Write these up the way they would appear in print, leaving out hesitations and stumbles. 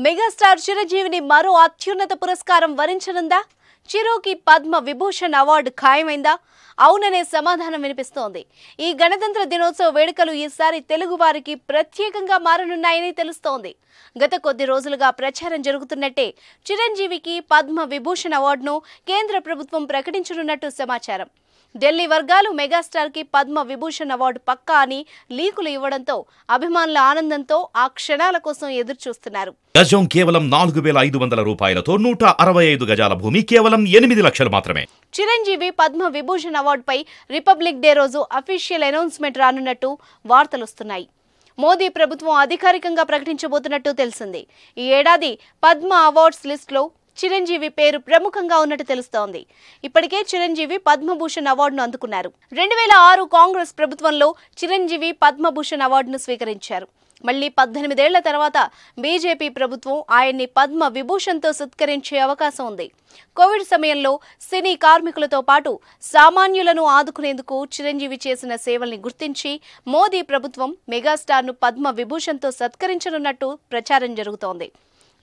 Megastar చిరంజీవిని మరో అత్యున్నత పురస్కారం వరించనుందా? చిరుకి పద్మ విభూషణ్ అవార్డు ఖాయమైందా? అవుననే సమాధానం వినిపిస్తోంది. ఈ గణతంత్ర దినోత్సవ వేడుకలు ఈసారి తెలుగు వారికి ప్రత్యేకంగా మారనున్నాయని తెలుస్తోంది. గత కొద్ది రోజులుగా ప్రచారం జరుగుతున్నట్టే చిరంజీవికి పద్మ విభూషణ్ అవార్డును కేంద్ర ప్రభుత్వం ప్రకటించనున్నట్టు సమాచారం. ఢిల్లీ వర్గాలు మెగాస్టార్ కి పద్మ విభూషణ్ అవార్డు పక్కా అని లీకులు ఇవ్వడంతో అభిమానుల ఆనందంతో ఆ క్షణాల కోసం ఎదురు చూస్తున్నారు. గజం కేవలం 4,500 రూపాయలతో 165 గజాల భూమి కేవలం 8 లక్షలు మాత్రమే. చిరంజీవి పద్మ విభూషణ్ అవార్డుపై రిపబ్లిక్ డే రోజు అఫీషియల్ అనౌన్స్మెంట్ రానున్నట్టు వార్తలొస్తున్నాయి. మోదీ ప్రభుత్వం అధికారికంగా ప్రకటించబోతున్నట్టు తెలిసింది. ఈ ఏడాది పద్మ అవార్డ్స్ లిస్టులో చిరంజీవి పేరు ప్రముఖంగా ఉన్నట్టు తెలుస్తోంది. ఇప్పటికే చిరంజీవి పద్మభూషణ్ అవార్డును అందుకున్నారు. 2006 కాంగ్రెస్ ప్రభుత్వంలో చిరంజీవి పద్మభూషణ్ అవార్డును స్వీకరించారు. మళ్లీ 18 ఏళ్ల తర్వాత బీజేపీ ప్రభుత్వం ఆయన్ని పద్మ విభూషణ్తో సత్కరించే అవకాశం ఉంది. కోవిడ్ సమయంలో సినీ కార్మికులతో పాటు సామాన్యులను ఆదుకునేందుకు చిరంజీవి చేసిన సేవల్ని గుర్తించి మోదీ ప్రభుత్వం మెగాస్టార్ను పద్మ విభూషణ్తో సత్కరించనున్నట్టు ప్రచారం జరుగుతోంది.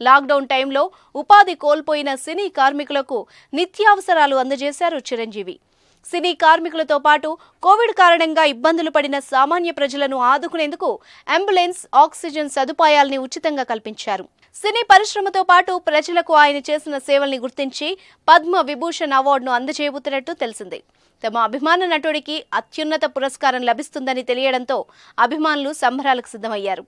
లాక్డౌన్ టైంలో ఉపాధి కోల్పోయిన సినీ కార్మికులకు నిత్యావసరాలు అందజేశారు చిరంజీవి. సినీ కార్మికులతో పాటు కోవిడ్ కారణంగా ఇబ్బందులు పడిన సామాన్య ప్రజలను ఆదుకునేందుకు అంబులెన్స్, ఆక్సిజన్ సదుపాయాల్ని ఉచితంగా కల్పించారు. సినీ పరిశ్రమతో పాటు ప్రజలకు ఆయన చేసిన సేవల్ని గుర్తించి పద్మ విభూషణ్ అవార్డును అందజేయబోతున్నట్టు తెలిసింది. తమ అభిమాన నటుడికి అత్యున్నత పురస్కారం లభిస్తుందని తెలియడంతో అభిమానులు సంబరాలకు సిద్ధమయ్యారు.